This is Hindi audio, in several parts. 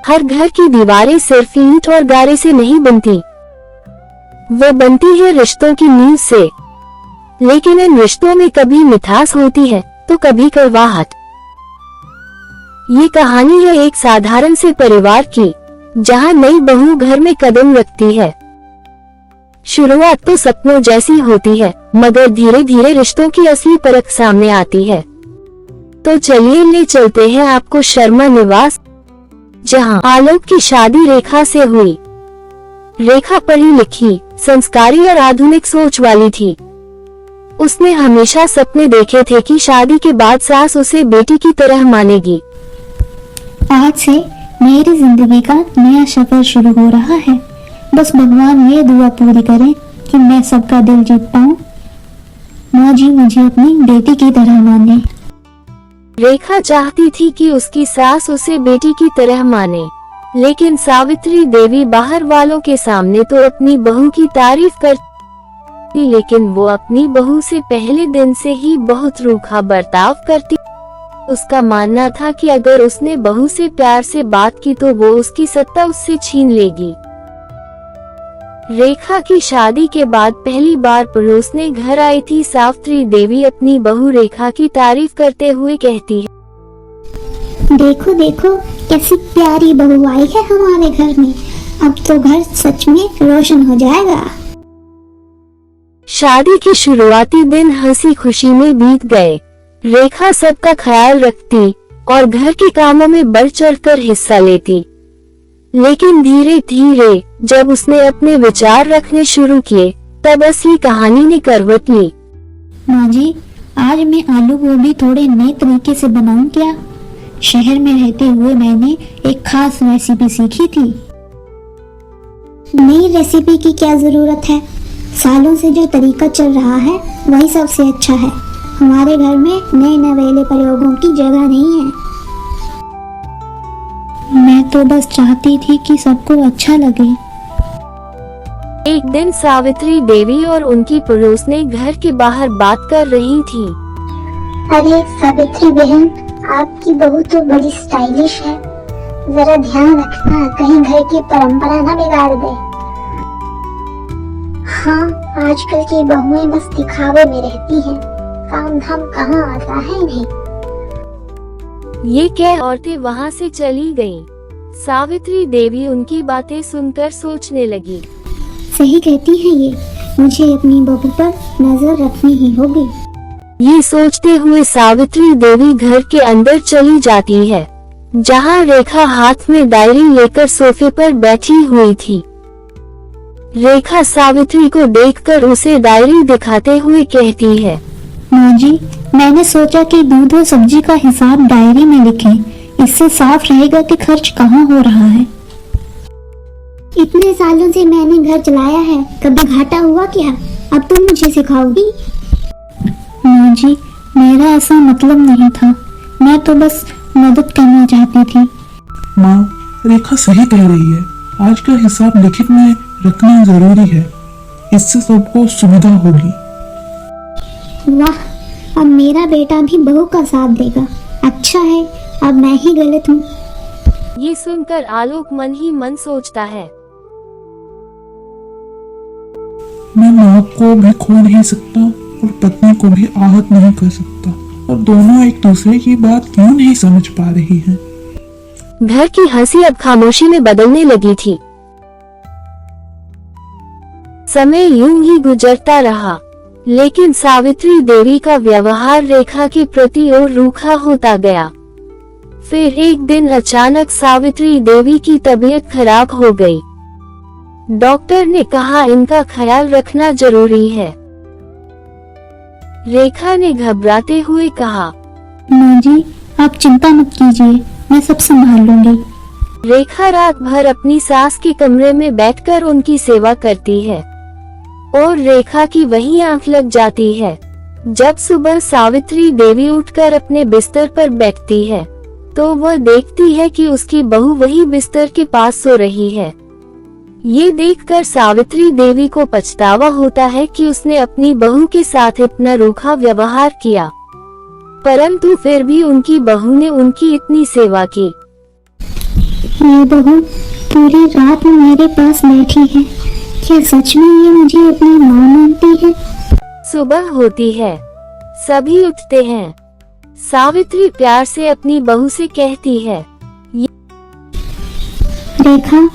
हर घर की दीवारें सिर्फ ईंट और गारे से नहीं बनती, वो बनती है रिश्तों की नींव से। लेकिन इन रिश्तों में कभी मिठास होती है तो कभी कड़वाहट। ये कहानी है एक साधारण से परिवार की, जहां नई बहू घर में कदम रखती है। शुरुआत तो सपनों जैसी होती है, मगर धीरे धीरे रिश्तों की असली परख सामने आती है। तो चलिए ले चलते हैं आपको शर्मा निवास, जहां आलोक की शादी रेखा से हुई। रेखा पढ़ी लिखी, संस्कारी और आधुनिक सोच वाली थी। उसने हमेशा सपने देखे थे कि शादी के बाद सास उसे बेटी की तरह मानेगी। आज से मेरी जिंदगी का नया सफर शुरू हो रहा है। बस भगवान ये दुआ पूरी करे कि मैं सबका दिल जीत पाऊं। माँ जी मुझे अपनी बेटी की तरह माने। रेखा चाहती थी कि उसकी सास उसे बेटी की तरह माने, लेकिन सावित्री देवी बाहर वालों के सामने तो अपनी बहू की तारीफ करती, लेकिन वो अपनी बहू से पहले दिन से ही बहुत रूखा बर्ताव करती। उसका मानना था कि अगर उसने बहू से प्यार से बात की तो वो उसकी सत्ता उससे छीन लेगी। रेखा की शादी के बाद पहली बार पड़ोसने घर आई थी सावित्री देवी अपनी बहू रेखा की तारीफ करते हुए कहती है, देखो देखो कैसी प्यारी बहू आई है हमारे घर में। अब तो घर सच में रोशन हो जाएगा। शादी के शुरुआती दिन हंसी खुशी में बीत गए। रेखा सबका ख्याल रखती और घर के कामों में बढ़ चढ़कर हिस्सा लेती। लेकिन धीरे धीरे जब उसने अपने विचार रखने शुरू किए, तब असली कहानी ने करवट ली। माँ जी, आज मैं आलू गोभी थोड़े नए तरीके से बनाऊं क्या? शहर में रहते हुए मैंने एक खास रेसिपी सीखी थी। नई रेसिपी की क्या जरूरत है? सालों से जो तरीका चल रहा है वही सबसे अच्छा है। हमारे घर में नए नवेले प्रयोगों की जगह नहीं है। मैं तो बस चाहती थी कि सबको अच्छा लगे। एक दिन सावित्री देवी और उनकी पड़ोसने घर के बाहर बात कर रही थी। अरे सावित्री बहन, आपकी बहू तो बड़ी स्टाइलिश है। जरा ध्यान रखना कहीं घर की परंपरा न बिगाड़ दे। हाँ, आजकल की बहुएं बस दिखावे में रहती हैं, काम धाम कहाँ आता है इन्हें। ये कह औरतें वहाँ से चली गईं। सावित्री देवी उनकी बातें सुनकर सोचने लगी। सही कहती है ये, मुझे अपनी बहू पर नजर रखनी ही होगी। ये सोचते हुए सावित्री देवी घर के अंदर चली जाती है, जहाँ रेखा हाथ में डायरी लेकर सोफे पर बैठी हुई थी। रेखा सावित्री को देखकर उसे डायरी दिखाते हुए कहती है, माँ जी, मैंने सोचा कि दूध और सब्जी का हिसाब डायरी में लिखें। इससे साफ रहेगा कि खर्च कहाँ हो रहा है। इतने सालों से मैंने घर चलाया है, कभी घाटा हुआ क्या? अब तुम मुझे सिखाओगी? माँ जी, मेरा ऐसा मतलब नहीं था। मैं तो बस मदद करना चाहती थी। माँ, रेखा सही कह रही है। आज का हिसाब लिखित में रखना जरूरी है, इससे सबको सुविधा होगी। वाह, अब मेरा बेटा भी बहू का साथ देगा। अच्छा है, अब मैं ही गलत हूँ। ये सुनकर आलोक मन ही मन सोचता है, मैं माँ को भी खो नहीं सकता और पत्नी को भी आहत नहीं कर सकता, और दोनों एक दूसरे की बात क्यों नहीं समझ पा रही हैं। घर की हंसी अब खामोशी में बदलने लगी थी। समय यूं ही गुजरता रहा, लेकिन सावित्री देवी का व्यवहार रेखा के प्रति और रूखा होता गया। फिर एक दिन अचानक सावित्री देवी की तबीयत खराब हो गई। डॉक्टर ने कहा इनका ख्याल रखना जरूरी है। रेखा ने घबराते हुए कहा, माँ जी, आप चिंता मत कीजिए, मैं सब संभाल लूंगी। रेखा रात भर अपनी सास के कमरे में बैठकर उनकी सेवा करती है और रेखा की वही आंख लग जाती है। जब सुबह सावित्री देवी उठकर अपने बिस्तर पर बैठती है तो वह देखती है कि उसकी बहू वही बिस्तर के पास सो रही है। ये देखकर सावित्री देवी को पछतावा होता है कि उसने अपनी बहू के साथ इतना रूखा व्यवहार किया, परंतु फिर भी उनकी बहू ने उनकी इतनी सेवा की। ये बहू पूरी रात मेरे पास बैठी है। क्या सच में ये मुझे अपनी माँ मानती है? सुबह होती है, सभी उठते हैं। सावित्री प्यार से अपनी बहू से कहती है, रेखा,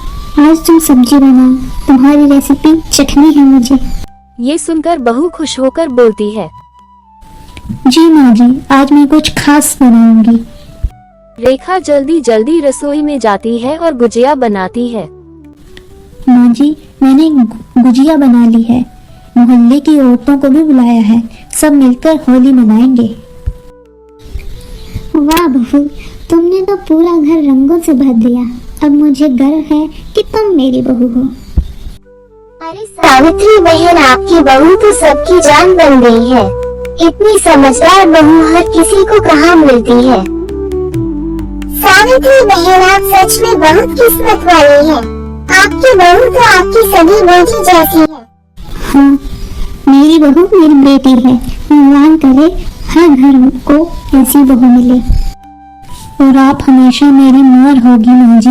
आज तुम सब्जी बनाओ, तुम्हारी रेसिपी चखनी है मुझे। ये सुनकर बहू खुश होकर बोलती है, जी माँ जी, आज मैं कुछ खास बनाऊंगी। रेखा जल्दी जल्दी रसोई में जाती है और गुजिया बनाती है। माँ जी, मैंने गुजिया बना ली है, मोहल्ले की औरतों को भी बुलाया है, सब मिलकर होली मनाएंगे। वाह बहू, तुमने तो पूरा घर रंगों से भर दिया। अब मुझे गर्व है कि तुम मेरी बहू हो। अरे सावित्री बहन, आपकी बहू तो सबकी जान बन गई है। इतनी समझदार बहू हर किसी को कहाँ मिलती है। सावित्री बहन, आप सच में बहुत किस्मत वाली हैं। आपकी बहू तो आपकी सगी बेटी जैसी है। हाँ, मेरी बहू मेरी बेटी है। भगवान करे हर घर को ऐसी बहू मिले और आप हमेशा मेरी माँ होगी माँ जी।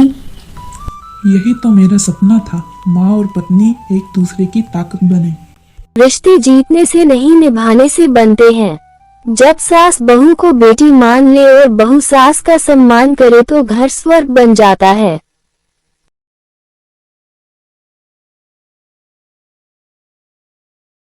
यही तो मेरा सपना था, माँ और पत्नी एक दूसरे की ताकत बने। रिश्ते जीतने से नहीं निभाने से बनते हैं। जब सास बहू को बेटी मान ले और बहू सास का सम्मान करे तो घर स्वर्ग बन जाता है।